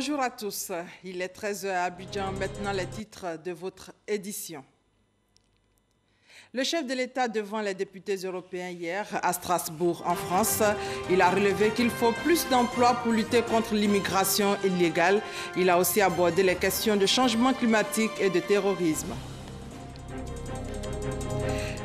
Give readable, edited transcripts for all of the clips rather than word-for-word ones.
Bonjour à tous, il est 13 h à Abidjan, maintenant les titres de votre édition. Le chef de l'État devant les députés européens hier à Strasbourg en France, il a relevé qu'il faut plus d'emplois pour lutter contre l'immigration illégale. Il a aussi abordé les questions de changement climatique et de terrorisme.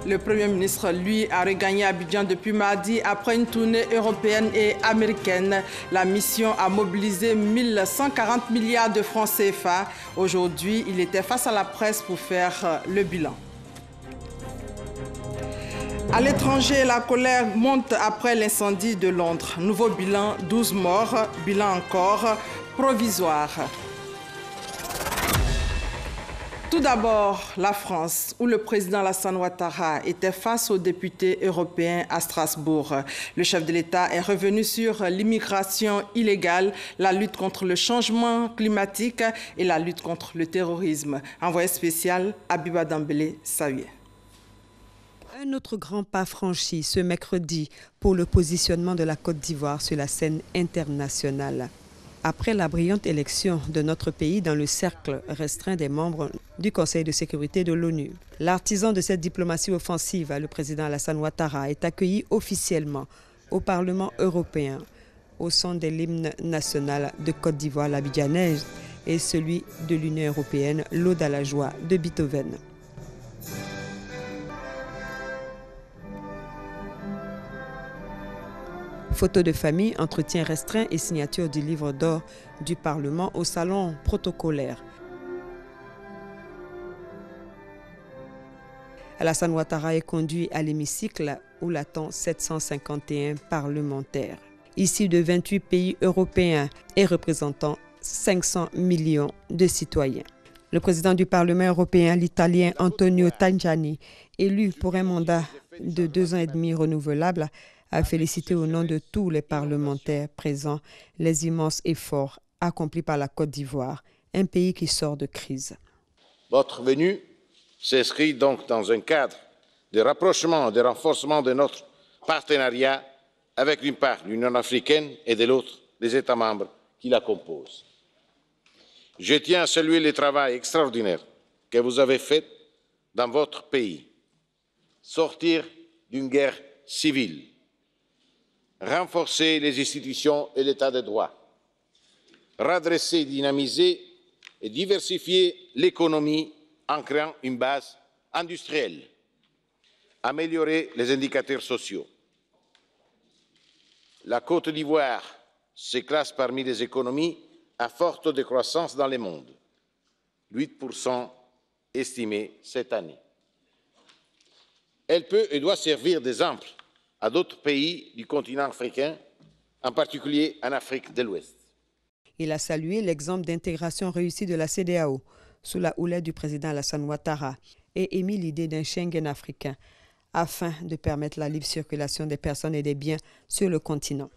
Le Premier ministre, lui, a regagné Abidjan depuis mardi après une tournée européenne et américaine. La mission a mobilisé 1140 milliards de francs CFA. Aujourd'hui, il était face à la presse pour faire le bilan. À l'étranger, la colère monte après l'incendie de Londres. Nouveau bilan, 12 morts, bilan encore provisoire. Tout d'abord, la France, où le président Alassane Ouattara était face aux députés européens à Strasbourg. Le chef de l'État est revenu sur l'immigration illégale, la lutte contre le changement climatique et la lutte contre le terrorisme. Envoyé spécial, Abiba Dambélé, Saouye. Un autre grand pas franchi ce mercredi pour le positionnement de la Côte d'Ivoire sur la scène internationale. Après la brillante élection de notre pays dans le cercle restreint des membres du Conseil de sécurité de l'ONU, l'artisan de cette diplomatie offensive, le président Alassane Ouattara, est accueilli officiellement au Parlement européen au son de l'hymne national de Côte d'Ivoire, l'abidjanaise, et celui de l'Union européenne, l'Ode à la joie de Beethoven. Photos de famille, entretien restreint et signature du livre d'or du Parlement au salon protocolaire. Alassane Ouattara est conduit à l'hémicycle où l'attend 751 parlementaires, issus de 28 pays européens et représentant 500 millions de citoyens. Le président du Parlement européen, l'Italien Antonio Tajani, élu pour un mandat de 2 ans et demi renouvelable, a félicité au nom de tous les parlementaires présents les immenses efforts accomplis par la Côte d'Ivoire, un pays qui sort de crise. Votre venue s'inscrit donc dans un cadre de rapprochement et de renforcement de notre partenariat avec d'une part l'Union africaine et de l'autre les États membres qui la composent. Je tiens à saluer le travail extraordinaire que vous avez fait dans votre pays. Sortir d'une guerre civile, renforcer les institutions et l'état de droit, redresser, dynamiser et diversifier l'économie en créant une base industrielle, améliorer les indicateurs sociaux. La Côte d'Ivoire se classe parmi les économies à forte décroissance dans le monde, 8% estimé cette année. Elle peut et doit servir d'exemple à d'autres pays du continent africain, en particulier en Afrique de l'Ouest. Il a salué l'exemple d'intégration réussie de la CEDEAO sous la houlette du président Alassane Ouattara et émis l'idée d'un Schengen africain afin de permettre la libre circulation des personnes et des biens sur le continent.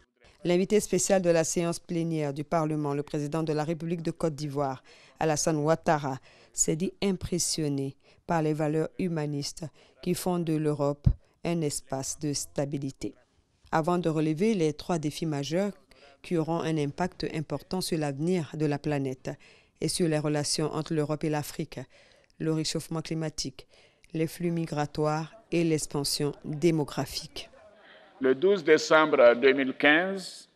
L'invité spécial de la séance plénière du Parlement, le président de la République de Côte d'Ivoire, Alassane Ouattara, s'est dit impressionné par les valeurs humanistes qui font de l'Europe un espace de stabilité. Avant de relever les 3 défis majeurs qui auront un impact important sur l'avenir de la planète et sur les relations entre l'Europe et l'Afrique, le réchauffement climatique, les flux migratoires et l'expansion démographique. Le 12 décembre 2015,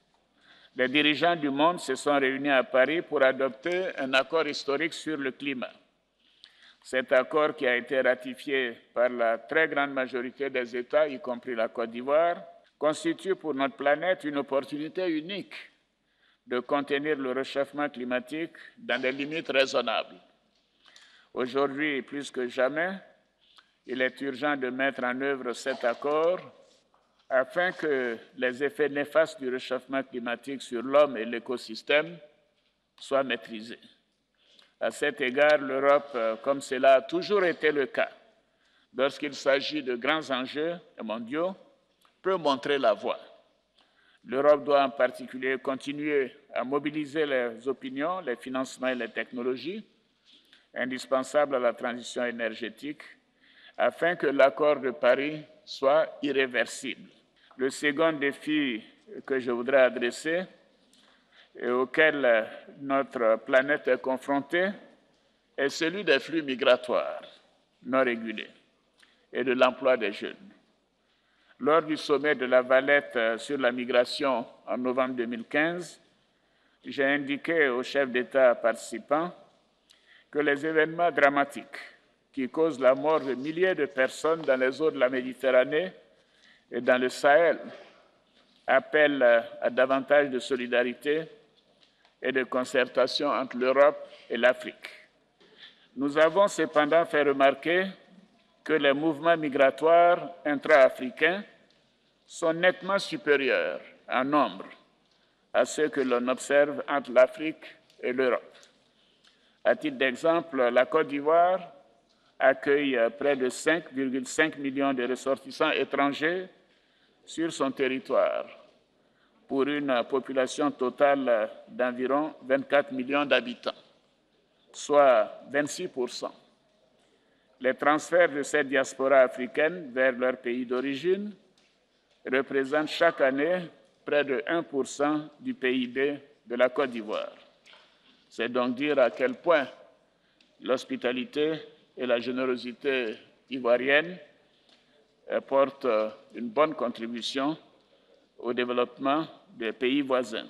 les dirigeants du monde se sont réunis à Paris pour adopter un accord historique sur le climat. Cet accord, qui a été ratifié par la très grande majorité des États, y compris la Côte d'Ivoire, constitue pour notre planète une opportunité unique de contenir le réchauffement climatique dans des limites raisonnables. Aujourd'hui, plus que jamais, il est urgent de mettre en œuvre cet accord afin que les effets néfastes du réchauffement climatique sur l'homme et l'écosystème soient maîtrisés. À cet égard, l'Europe, comme cela a toujours été le cas, lorsqu'il s'agit de grands enjeux mondiaux, peut montrer la voie. L'Europe doit en particulier continuer à mobiliser les opinions, les financements et les technologies indispensables à la transition énergétique afin que l'accord de Paris soit irréversible. Le second défi que je voudrais adresser et auquel notre planète est confrontée est celui des flux migratoires non régulés et de l'emploi des jeunes. Lors du sommet de la Valette sur la migration en novembre 2015, j'ai indiqué aux chefs d'État participants que les événements dramatiques qui causent la mort de milliers de personnes dans les eaux de la Méditerranée et dans le Sahel appellent à davantage de solidarité et de concertation entre l'Europe et l'Afrique. Nous avons cependant fait remarquer que les mouvements migratoires intra-africains sont nettement supérieurs en nombre à ceux que l'on observe entre l'Afrique et l'Europe. À titre d'exemple, la Côte d'Ivoire accueille près de 5,5 millions de ressortissants étrangers sur son territoire, pour une population totale d'environ 24 millions d'habitants, soit 26%. Les transferts de cette diaspora africaine vers leur pays d'origine représentent chaque année près de 1% du PIB de la Côte d'Ivoire. C'est donc dire à quel point l'hospitalité et la générosité ivoirienne portent une bonne contribution au développement des pays voisins.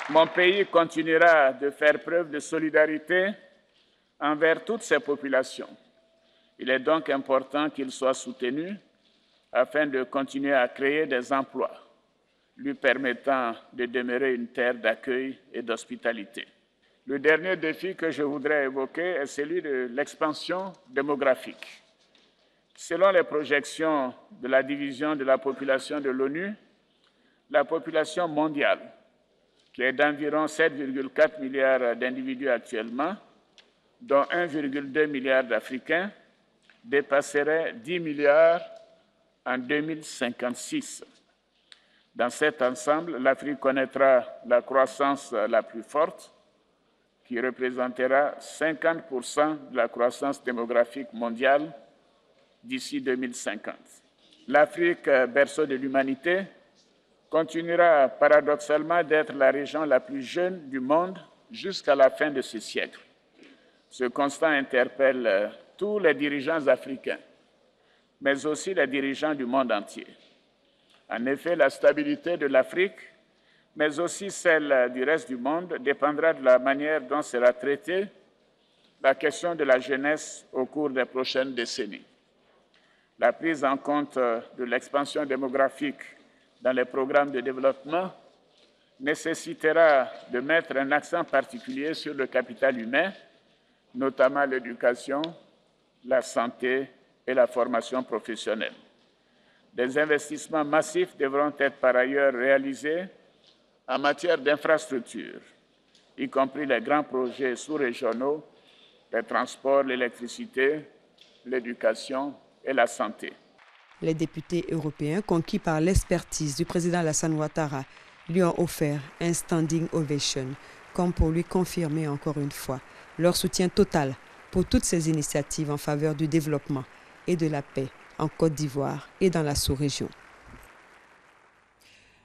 Mon pays continuera de faire preuve de solidarité envers toutes ces populations. Il est donc important qu'il soit soutenu afin de continuer à créer des emplois lui permettant de demeurer une terre d'accueil et d'hospitalité. Le dernier défi que je voudrais évoquer est celui de l'expansion démographique. Selon les projections de la division de la population de l'ONU, la population mondiale, qui est d'environ 7,4 milliards d'individus actuellement, dont 1,2 milliard d'Africains, dépasserait 10 milliards en 2056. Dans cet ensemble, l'Afrique connaîtra la croissance la plus forte, qui représentera 50% de la croissance démographique mondiale d'ici 2050. L'Afrique, berceau de l'humanité, continuera paradoxalement d'être la région la plus jeune du monde jusqu'à la fin de ce siècle. Ce constat interpelle tous les dirigeants africains, mais aussi les dirigeants du monde entier. En effet, la stabilité de l'Afrique, mais aussi celle du reste du monde, dépendra de la manière dont sera traitée la question de la jeunesse au cours des prochaines décennies. La prise en compte de l'expansion démographique dans les programmes de développement nécessitera de mettre un accent particulier sur le capital humain, notamment l'éducation, la santé et la formation professionnelle. Des investissements massifs devront être par ailleurs réalisés en matière d'infrastructures, y compris les grands projets sous-régionaux, les transports, l'électricité, l'éducation et la santé. Les députés européens, conquis par l'expertise du président Alassane Ouattara, lui ont offert un standing ovation, comme pour lui confirmer encore une fois leur soutien total pour toutes ces initiatives en faveur du développement et de la paix en Côte d'Ivoire et dans la sous-région.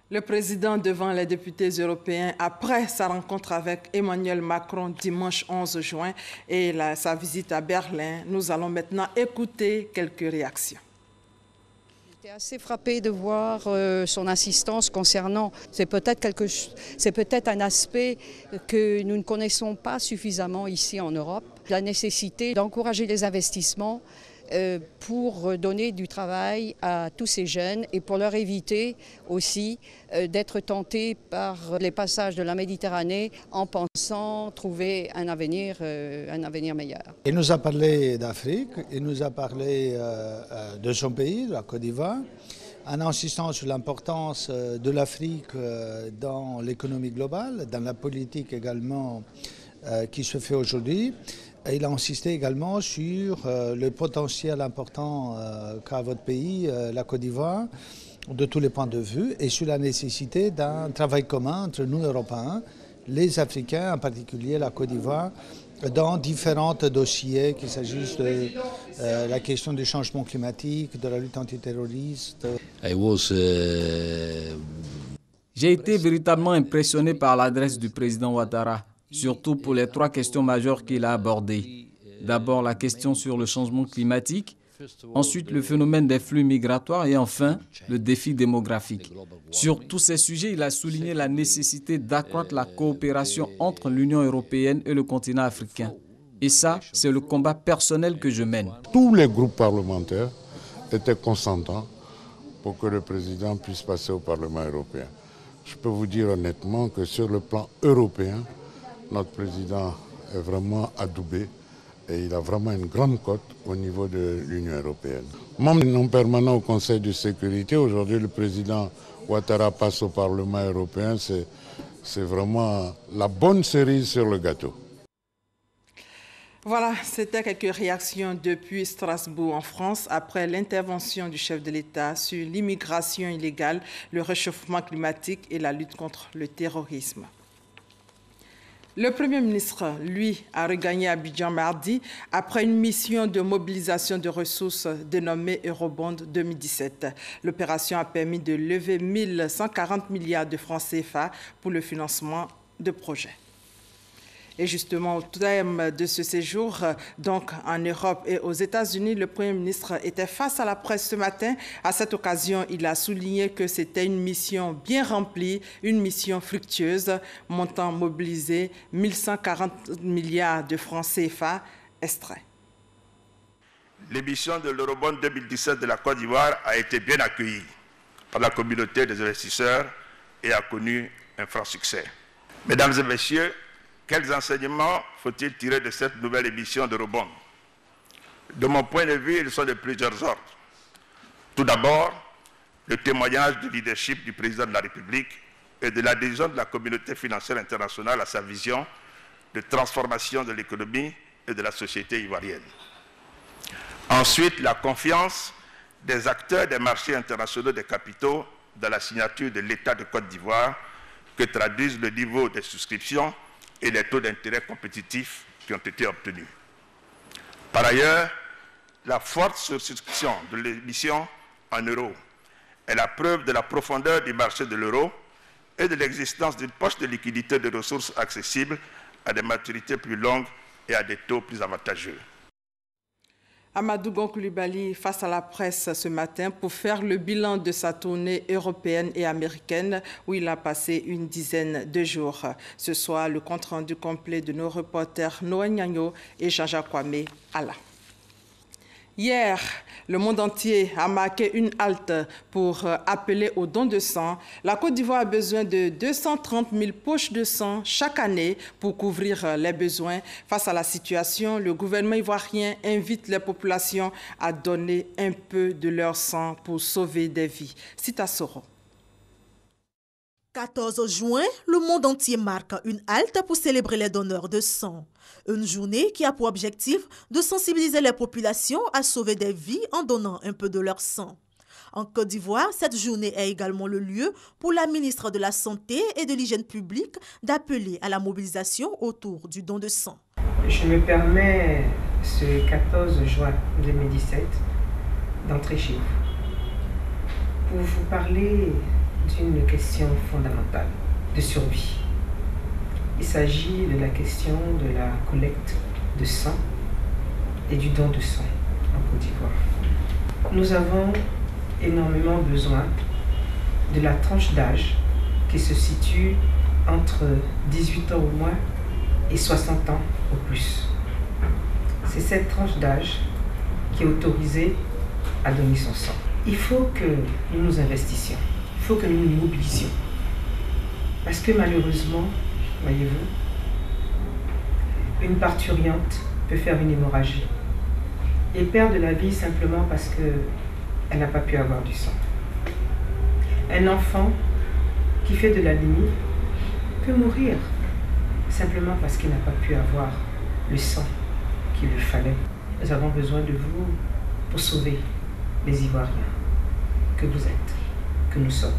Le président devant les députés européens après sa rencontre avec Emmanuel Macron dimanche 11 juin et sa visite à Berlin. Nous allons maintenant écouter quelques réactions. J'étais assez frappée de voir son insistance concernant, c'est peut-être un aspect que nous ne connaissons pas suffisamment ici en Europe, la nécessité d'encourager les investissements pour donner du travail à tous ces jeunes et pour leur éviter aussi d'être tentés par les passages de la Méditerranée en pensant trouver un avenir meilleur. Il nous a parlé d'Afrique, il nous a parlé de son pays, de la Côte d'Ivoire, en insistant sur l'importance de l'Afrique dans l'économie globale, dans la politique également qui se fait aujourd'hui. Il a insisté également sur le potentiel important qu'a votre pays, la Côte d'Ivoire, de tous les points de vue, et sur la nécessité d'un travail commun entre nous, Européens, les Africains, en particulier la Côte d'Ivoire, dans différents dossiers, qu'il s'agisse de la question du changement climatique, de la lutte antiterroriste. J'ai été véritablement impressionné par l'adresse du président Ouattara, surtout pour les 3 questions majeures qu'il a abordées. D'abord, la question sur le changement climatique, ensuite le phénomène des flux migratoires et enfin le défi démographique. Sur tous ces sujets, il a souligné la nécessité d'accroître la coopération entre l'Union européenne et le continent africain. Et ça, c'est le combat personnel que je mène. Tous les groupes parlementaires étaient consentants pour que le président puisse passer au Parlement européen. Je peux vous dire honnêtement que sur le plan européen, notre président est vraiment adoubé. Et il a vraiment une grande cote au niveau de l'Union européenne. Membre non permanent au Conseil de sécurité, aujourd'hui le président Ouattara passe au Parlement européen, c'est vraiment la bonne cerise sur le gâteau. Voilà, c'était quelques réactions depuis Strasbourg en France après l'intervention du chef de l'État sur l'immigration illégale, le réchauffement climatique et la lutte contre le terrorisme. Le Premier ministre, lui, a regagné Abidjan mardi après une mission de mobilisation de ressources dénommée Eurobond 2017. L'opération a permis de lever 1140 milliards de francs CFA pour le financement de projets. Et justement, au terme de ce séjour, donc en Europe et aux États-Unis, le Premier ministre était face à la presse ce matin. À cette occasion, il a souligné que c'était une mission bien remplie, une mission fructueuse, montant mobilisé 1140 milliards de francs CFA extraits. L'émission de l'Eurobond 2017 de la Côte d'Ivoire a été bien accueillie par la communauté des investisseurs et a connu un franc succès. Mesdames et messieurs, quels enseignements faut-il tirer de cette nouvelle émission d'Eurobond? De mon point de vue, ils sont de plusieurs ordres. Tout d'abord, le témoignage du leadership du président de la République et de l'adhésion de la communauté financière internationale à sa vision de transformation de l'économie et de la société ivoirienne. Ensuite, la confiance des acteurs des marchés internationaux des capitaux dans la signature de l'État de Côte d'Ivoire que traduisent le niveau des souscriptions et les taux d'intérêt compétitifs qui ont été obtenus. Par ailleurs, la forte souscription de l'émission en euros est la preuve de la profondeur du marché de l'euro et de l'existence d'une poche de liquidité de ressources accessibles à des maturités plus longues et à des taux plus avantageux. Amadou Gon Coulibaly face à la presse ce matin pour faire le bilan de sa tournée européenne et américaine où il a passé une dizaine de jours. Ce soir, le compte-rendu complet de nos reporters Noël Nyagno et Jean-Jacques Kwame Alla. Hier, le monde entier a marqué une halte pour appeler au don de sang. La Côte d'Ivoire a besoin de 230 000 poches de sang chaque année pour couvrir les besoins. Face à la situation, le gouvernement ivoirien invite les populations à donner un peu de leur sang pour sauver des vies. Sita Soro. 14 juin, le monde entier marque une halte pour célébrer les donneurs de sang. Une journée qui a pour objectif de sensibiliser les populations à sauver des vies en donnant un peu de leur sang. En Côte d'Ivoire, cette journée est également le lieu pour la ministre de la Santé et de l'Hygiène publique d'appeler à la mobilisation autour du don de sang. Je me permets ce 14 juin 2017 d'entrer chez vous pour vous parler d'une question fondamentale de survie. Il s'agit de la question de la collecte de sang et du don de sang en Côte d'Ivoire. Nous avons énormément besoin de la tranche d'âge qui se situe entre 18 ans au moins et 60 ans au plus. C'est cette tranche d'âge qui est autorisée à donner son sang. Il faut que nous nous investissions. Il faut que nous nous mobilisions. Parce que malheureusement, voyez-vous, une parturiente peut faire une hémorragie et perdre la vie simplement parce qu'elle n'a pas pu avoir du sang. Un enfant qui fait de l'anémie peut mourir simplement parce qu'il n'a pas pu avoir le sang qu'il lui fallait. Nous avons besoin de vous pour sauver les Ivoiriens que vous êtes, que nous sommes.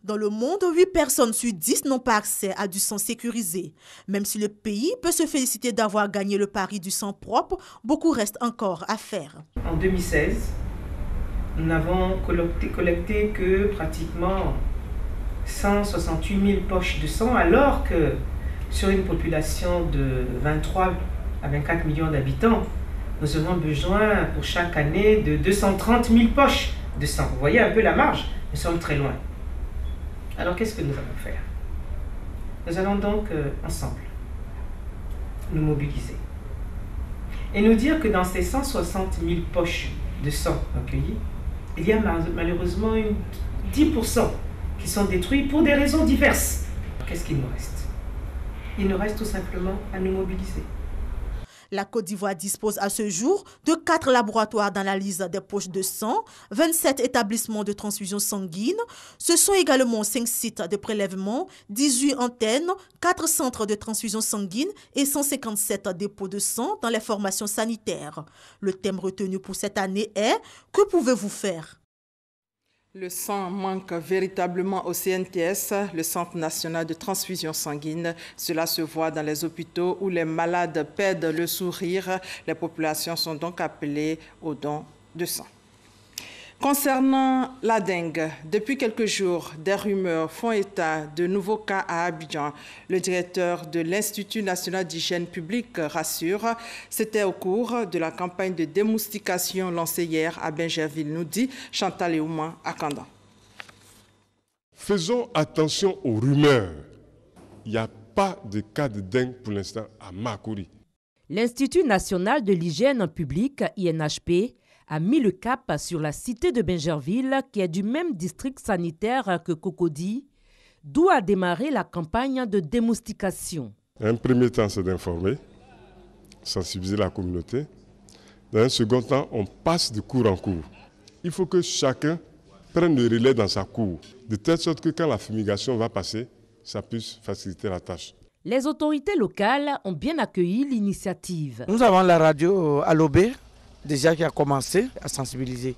Dans le monde, 8 personnes sur 10 n'ont pas accès à du sang sécurisé. Même si le pays peut se féliciter d'avoir gagné le pari du sang propre, beaucoup reste encore à faire. En 2016, nous n'avons collecté que pratiquement 168 000 poches de sang, alors que sur une population de 23 à 24 millions d'habitants, nous avons besoin pour chaque année de 230 000 poches de sang. Vous voyez un peu la marge, nous sommes très loin. Alors qu'est-ce que nous allons faire? Nous allons donc ensemble nous mobiliser et nous dire que dans ces 160 000 poches de sang recueillies, il y a malheureusement 10% qui sont détruits pour des raisons diverses. Qu'est-ce qu'il nous reste? Il nous reste tout simplement à nous mobiliser. La Côte d'Ivoire dispose à ce jour de 4 laboratoires d'analyse des poches de sang, 27 établissements de transfusion sanguine. Ce sont également 5 sites de prélèvement, 18 antennes, 4 centres de transfusion sanguine et 157 dépôts de sang dans les formations sanitaires. Le thème retenu pour cette année est « Que pouvez-vous faire ?» Le sang manque véritablement au CNTS, le Centre national de transfusion sanguine. Cela se voit dans les hôpitaux où les malades perdent le sourire. Les populations sont donc appelées au don de sang. Concernant la dengue, depuis quelques jours, des rumeurs font état de nouveaux cas à Abidjan. Le directeur de l'Institut national d'hygiène publique rassure. C'était au cours de la campagne de démoustication lancée hier à Bingerville, nous dit Chantal Eouma à Kandan. Faisons attention aux rumeurs. Il n'y a pas de cas de dengue pour l'instant à Makuri. L'Institut national de l'hygiène publique, INHP, a mis le cap sur la cité de Bingerville, qui est du même district sanitaire que Cocody, d'où a démarré la campagne de démoustication. Un premier temps, c'est d'informer, sensibiliser la communauté. Dans un second temps, on passe de cour en cour. Il faut que chacun prenne le relais dans sa cour, de telle sorte que quand la fumigation va passer, ça puisse faciliter la tâche. Les autorités locales ont bien accueilli l'initiative. Nous avons la radio à l'Aubé, déjà qui a commencé à sensibiliser.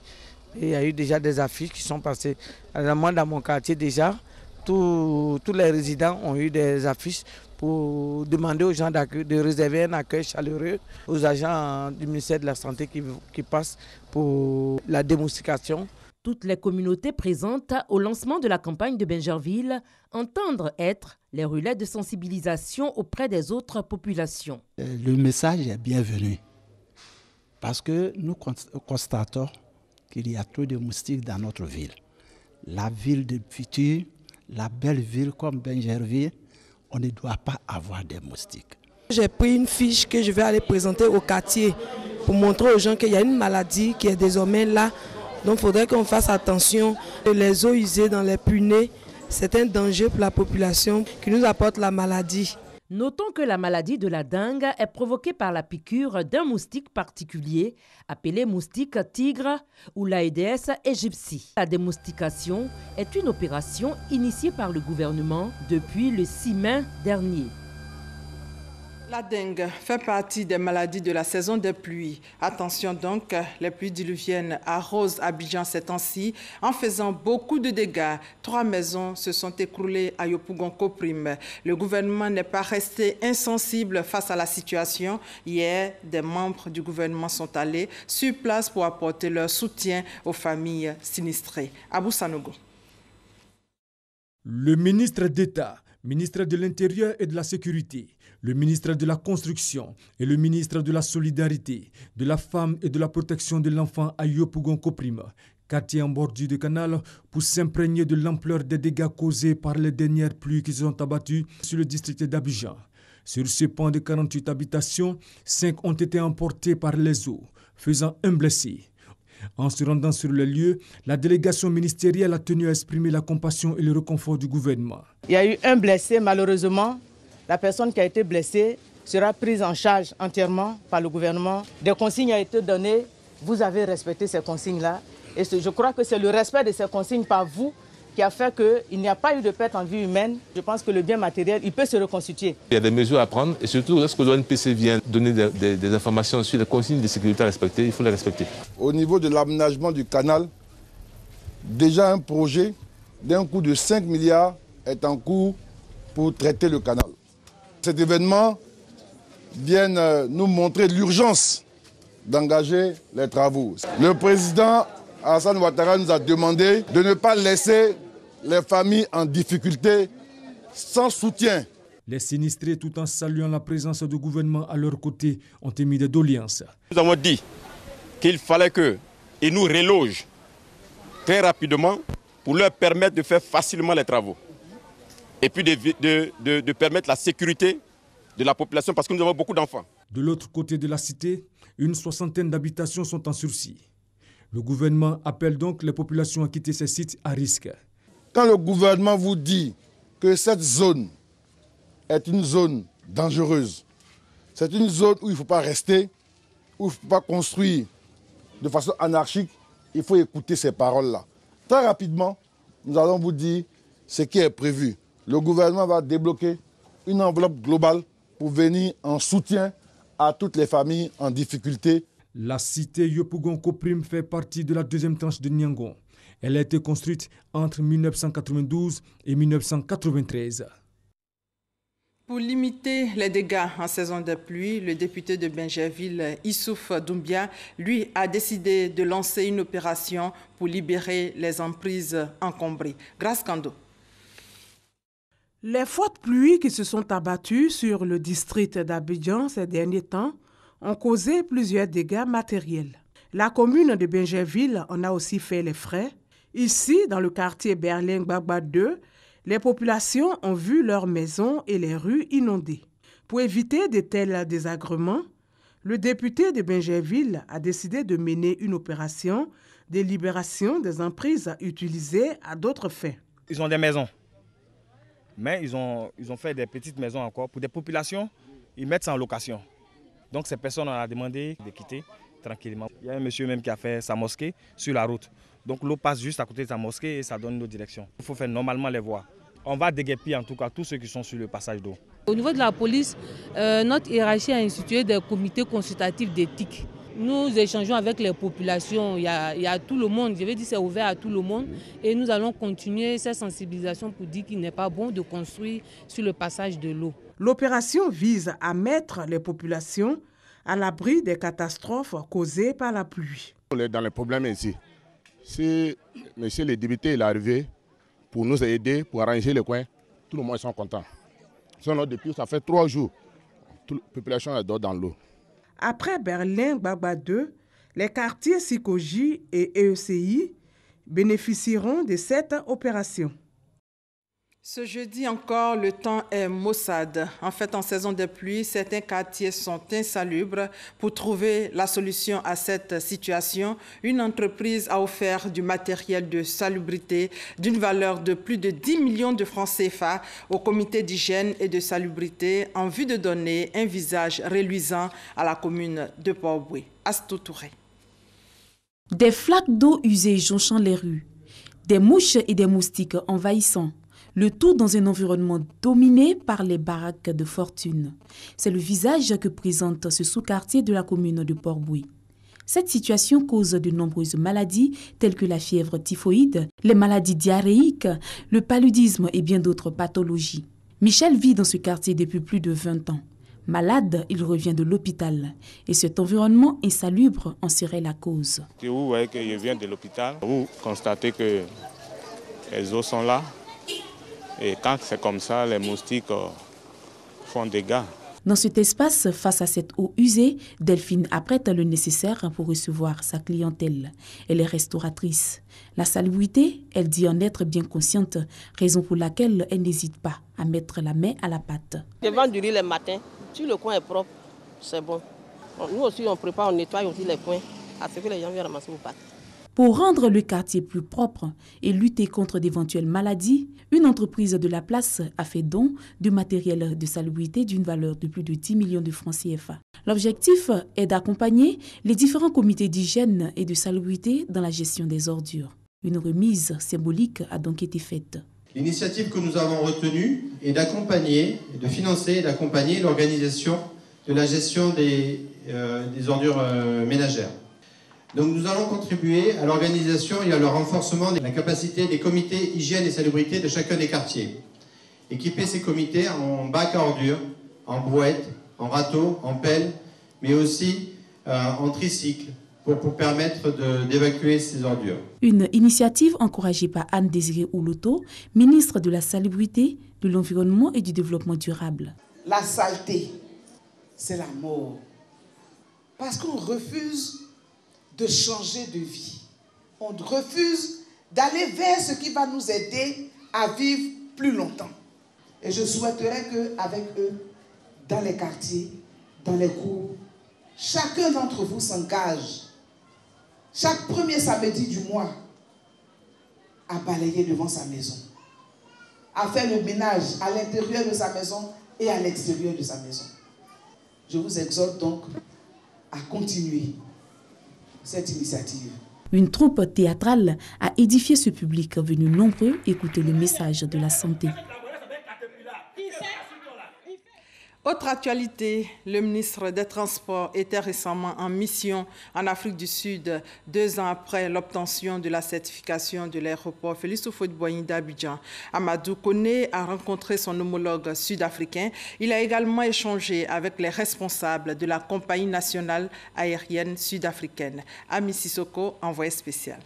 Et il y a eu déjà des affiches qui sont passées. Moi, dans mon quartier, déjà, tous les résidents ont eu des affiches pour demander aux gens de réserver un accueil chaleureux aux agents du ministère de la Santé qui passent pour la démoustication. Toutes les communautés présentes au lancement de la campagne de Bingerville entendent être les relais de sensibilisation auprès des autres populations. Le message est bienvenu. Parce que nous constatons qu'il y a trop de moustiques dans notre ville. La ville du futur, la belle ville comme Bingerville, on ne doit pas avoir des moustiques. J'ai pris une fiche que je vais aller présenter au quartier pour montrer aux gens qu'il y a une maladie qui est désormais là. Donc il faudrait qu'on fasse attention. Les eaux usées dans les punais, c'est un danger pour la population qui nous apporte la maladie. Notons que la maladie de la dengue est provoquée par la piqûre d'un moustique particulier, appelé moustique tigre ou l'Aedes aegypti. La démoustication est une opération initiée par le gouvernement depuis le 6 mai dernier. La dengue fait partie des maladies de la saison des pluies. Attention donc, les pluies diluviennes arrosent Abidjan ces temps-ci en faisant beaucoup de dégâts. 3 maisons se sont écroulées à Yopougon-Koprim. Le gouvernement n'est pas resté insensible face à la situation. Hier, des membres du gouvernement sont allés sur place pour apporter leur soutien aux familles sinistrées. Abou Sanogo. Le ministre d'État, ministre de l'Intérieur et de la Sécurité, le ministre de la Construction et le ministre de la Solidarité, de la Femme et de la Protection de l'Enfant à Yopougon-Koprim, quartier en bordure de canal, pour s'imprégner de l'ampleur des dégâts causés par les dernières pluies qui se sont abattues sur le district d'Abidjan. Sur ce pan de 48 habitations, 5 ont été emportés par les eaux, faisant un blessé. En se rendant sur le lieu, la délégation ministérielle a tenu à exprimer la compassion et le réconfort du gouvernement. Il y a eu un blessé, malheureusement. La personne qui a été blessée sera prise en charge entièrement par le gouvernement. Des consignes ont été données. Vous avez respecté ces consignes-là. Et je crois que c'est le respect de ces consignes par vous qui a fait qu'il n'y a pas eu de perte en vie humaine. Je pense que le bien matériel, il peut se reconstituer. Il y a des mesures à prendre et surtout lorsque l'ONPC vient donner des informations sur les consignes de sécurité à respecter, il faut les respecter. Au niveau de l'aménagement du canal, déjà un projet d'un coût de 5 milliards est en cours pour traiter le canal. Cet événement vient nous montrer l'urgence d'engager les travaux. Le président Alassane Ouattara nous a demandé de ne pas laisser les familles en difficulté sans soutien. Les sinistrés, tout en saluant la présence du gouvernement à leur côté, ont émis des doléances. Nous avons dit qu'il fallait qu'ils nous relogent très rapidement pour leur permettre de faire facilement les travaux. Et puis de permettre la sécurité de la population parce que nous avons beaucoup d'enfants. De l'autre côté de la cité, une 60aine d'habitations sont en sursis. Le gouvernement appelle donc les populations à quitter ces sites à risque. Quand le gouvernement vous dit que cette zone est une zone dangereuse, c'est une zone où il ne faut pas rester, où il ne faut pas construire de façon anarchique, il faut écouter ces paroles-là. Très rapidement, nous allons vous dire ce qui est prévu. Le gouvernement va débloquer une enveloppe globale pour venir en soutien à toutes les familles en difficulté. La cité Yopougon-Koprim fait partie de la deuxième tranche de Niangon. Elle a été construite entre 1992 et 1993. Pour limiter les dégâts en saison de pluie, le député de Bingerville, Issouf Doumbia, lui, a décidé de lancer une opération pour libérer les emprises encombrées. Grâce Kando. Les fortes pluies qui se sont abattues sur le district d'Abidjan ces derniers temps ont causé plusieurs dégâts matériels. La commune de Bingerville en a aussi fait les frais. Ici, dans le quartier Berlin-Gbagba 2, les populations ont vu leurs maisons et les rues inondées. Pour éviter de tels désagréments, le député de Bingerville a décidé de mener une opération de libération des emprises utilisées à d'autres fins. Ils ont des maisons, mais ils ont fait des petites maisons encore. Pour des populations, ils mettent ça en location. Donc ces personnes ont demandé de quitter tranquillement. Il y a un monsieur même qui a fait sa mosquée sur la route. Donc l'eau passe juste à côté de sa mosquée et ça donne une autre direction. Il faut faire normalement les voies. On va déguerpir en tout cas tous ceux qui sont sur le passage d'eau. Au niveau de la police, notre hiérarchie a institué des comités consultatifs d'éthique. Nous échangeons avec les populations, il y a tout le monde, je vais dire c'est ouvert à tout le monde. Et nous allons continuer cette sensibilisation pour dire qu'il n'est pas bon de construire sur le passage de l'eau. L'opération vise à mettre les populations à l'abri des catastrophes causées par la pluie. On est dans les problèmes ici. Si monsieur le député est arrivé pour nous aider, pour arranger les coins, tout le monde sont contents. Sinon, depuis, ça fait 3 jours, toute la population dort dans l'eau. Après Berlin-Gbagba 2, les quartiers Sikoji et EECI bénéficieront de cette opération. Ce jeudi encore, le temps est maussade. En fait, en saison de pluie, certains quartiers sont insalubres. Pour trouver la solution à cette situation, une entreprise a offert du matériel de salubrité d'une valeur de plus de 10 millions de francs CFA au comité d'hygiène et de salubrité en vue de donner un visage reluisant à la commune de Port-Boué. Astou Touré. Des flaques d'eau usées jonchant les rues, des mouches et des moustiques envahissants. Le tout dans un environnement dominé par les baraques de fortune. C'est le visage que présente ce sous-quartier de la commune de Port-Boué. Cette situation cause de nombreuses maladies telles que la fièvre typhoïde, les maladies diarrhéiques, le paludisme et bien d'autres pathologies. Michel vit dans ce quartier depuis plus de 20 ans. Malade, il revient de l'hôpital et cet environnement insalubre en serait la cause. Vous voyez que je viens de l'hôpital, vous constatez que les eaux sont là. Et quand c'est comme ça, les moustiques font des dégâts. Dans cet espace, face à cette eau usée, Delphine apprête le nécessaire pour recevoir sa clientèle. Elle est restauratrice. La salubrité, elle dit en être bien consciente, raison pour laquelle elle n'hésite pas à mettre la main à la pâte. Je vends du riz le matin. Si le coin est propre, c'est bon. Nous aussi, on prépare, on nettoie aussi les coins, à ce que les gens viennent ramasser vos pâtes. Pour rendre le quartier plus propre et lutter contre d'éventuelles maladies, une entreprise de la place a fait don de matériel de salubrité d'une valeur de plus de 10 millions de francs CFA. L'objectif est d'accompagner les différents comités d'hygiène et de salubrité dans la gestion des ordures. Une remise symbolique a donc été faite. L'initiative que nous avons retenue est d'accompagner, de financer et d'accompagner l'organisation de la gestion des ordures ménagères. Donc nous allons contribuer à l'organisation et à le renforcement de la capacité des comités hygiène et salubrité de chacun des quartiers. Équiper ces comités en bacs à ordures, en brouettes, en râteaux, en pelles, mais aussi en tricycle pour permettre d'évacuer ces ordures. Une initiative encouragée par Anne-Désirée Ouloto, ministre de la Salubrité, de l'Environnement et du Développement durable. La saleté, c'est la mort. Parce qu'on refuse de changer de vie. On refuse d'aller vers ce qui va nous aider à vivre plus longtemps. Et je souhaiterais qu'avec eux, dans les quartiers, dans les groupes, chacun d'entre vous s'engage, chaque premier samedi du mois, à balayer devant sa maison, à faire le ménage à l'intérieur de sa maison et à l'extérieur de sa maison. Je vous exhorte donc à continuer cette initiative. Une troupe théâtrale a édifié ce public venu nombreux écouter le message de la santé. Autre actualité, le ministre des Transports était récemment en mission en Afrique du Sud, 2 ans après l'obtention de la certification de l'aéroport Félix Houphouët-Boigny d'Abidjan. Amadou Koné a rencontré son homologue sud-africain. Il a également échangé avec les responsables de la compagnie nationale aérienne sud-africaine. Ami Sissoko, envoyé spécial.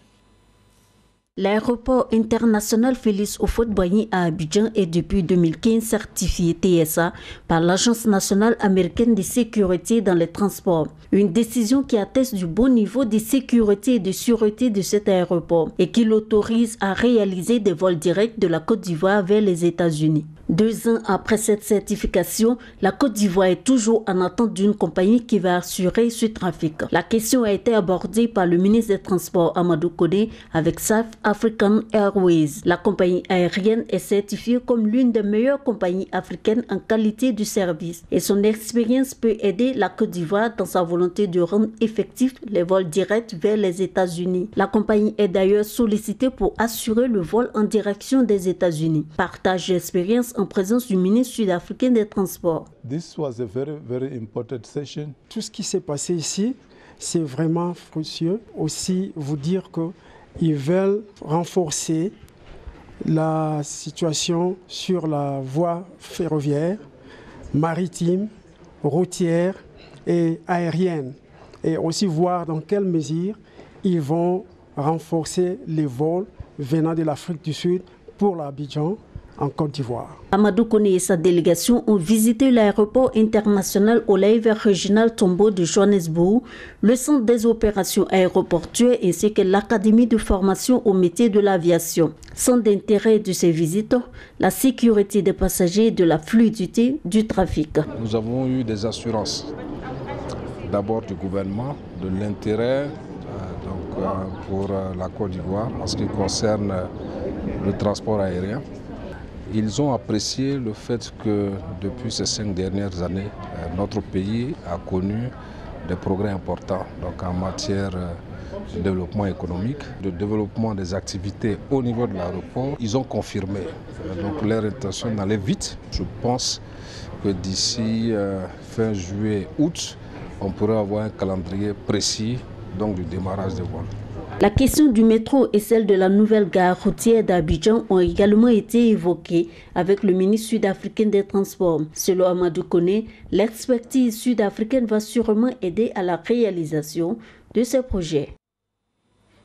L'aéroport international Félix Houphouët-Boigny à Abidjan est depuis 2015 certifié TSA par l'Agence nationale américaine de sécurité dans les transports. Une décision qui atteste du bon niveau de sécurité et de sûreté de cet aéroport et qui l'autorise à réaliser des vols directs de la Côte d'Ivoire vers les États-Unis. 2 ans après cette certification, la Côte d'Ivoire est toujours en attente d'une compagnie qui va assurer ce trafic. La question a été abordée par le ministre des Transports Amadou Koné avec South African Airways. La compagnie aérienne est certifiée comme l'une des meilleures compagnies africaines en qualité du service et son expérience peut aider la Côte d'Ivoire dans sa volonté de rendre effectifs les vols directs vers les États-Unis. La compagnie est d'ailleurs sollicitée pour assurer le vol en direction des États-Unis. Partage d'expérience en présence du ministre sud-africain des Transports. This was a very important session. Tout ce qui s'est passé ici, c'est vraiment fructueux. Aussi, vous dire qu'ils veulent renforcer la situation sur la voie ferroviaire, maritime, routière et aérienne. Et aussi voir dans quelle mesure ils vont renforcer les vols venant de l'Afrique du Sud pour l'Abidjan en Côte d'Ivoire. Amadou Koné et sa délégation ont visité l'aéroport international Oliver Reginald Tambo de Johannesburg, le centre des opérations aéroportuaires ainsi que l'académie de formation au métier de l'aviation. Centre d'intérêt de ces visites, la sécurité des passagers et de la fluidité du trafic. Nous avons eu des assurances, d'abord du gouvernement, de l'intérêt pour la Côte d'Ivoire en ce qui concerne le transport aérien. Ils ont apprécié le fait que depuis ces 5 dernières années, notre pays a connu des progrès importants en matière de développement économique, de développement des activités au niveau de l'aéroport. Ils ont confirmé leur intention d'aller vite. Je pense que d'ici fin juillet-août, on pourrait avoir un calendrier précis du démarrage des vols. La question du métro et celle de la nouvelle gare routière d'Abidjan ont également été évoquées avec le ministre sud-africain des Transports. Selon Amadou Koné, l'expertise sud-africaine va sûrement aider à la réalisation de ces projets.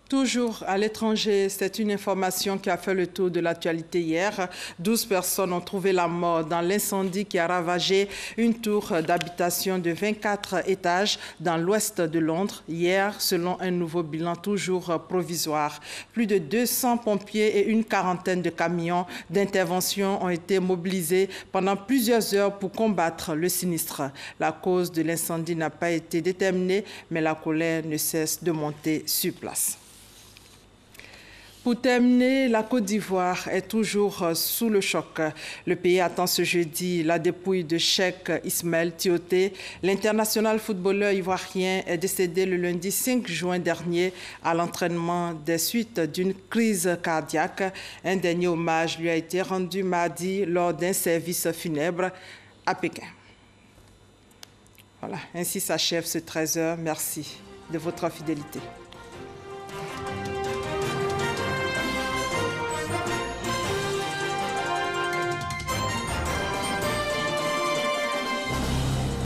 Toujours à l'étranger, c'est une information qui a fait le tour de l'actualité hier. 12 personnes ont trouvé la mort dans l'incendie qui a ravagé une tour d'habitation de 24 étages dans l'ouest de Londres hier, selon un nouveau bilan toujours provisoire. Plus de 200 pompiers et une quarantaine de camions d'intervention ont été mobilisés pendant plusieurs heures pour combattre le sinistre. La cause de l'incendie n'a pas été déterminée, mais la colère ne cesse de monter sur place. Pour terminer, la Côte d'Ivoire est toujours sous le choc. Le pays attend ce jeudi la dépouille de Cheikh Ismaël Tioté. L'international footballeur ivoirien est décédé le lundi 5 juin dernier à l'entraînement des suites d'une crise cardiaque. Un dernier hommage lui a été rendu mardi lors d'un service funèbre à Pékin. Voilà, ainsi s'achève ce 13h. Merci de votre fidélité.